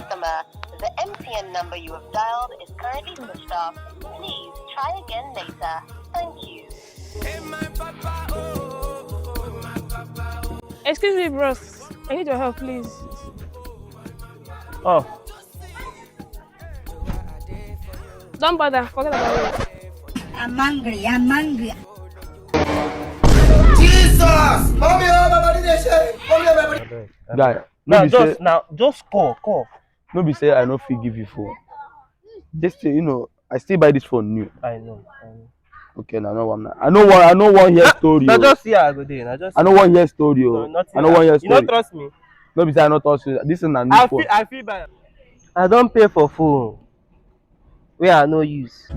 customer. The MTN number you have dialed is currently switched off. Please try again later. Thank you. Excuse me, bros. I need your help, please. Oh, Don't bother. Forget about it. I'm hungry. I'm hungry. Jesus! Mommy, oh, my body dey shake. Mommy, oh, my body. Guy, now no be say just call. no be say I no fit give you phone. This thing, I still buy this phone new. I know. Okay, now I know one hear story. Now Oh. just see how I go there. Now just. I know one hear story. No, Oh. nothing. I know one hear You story. don't trust me. No be say I no trust you. This is a new phone. I feel bad. I don't pay for phone. Where I no use.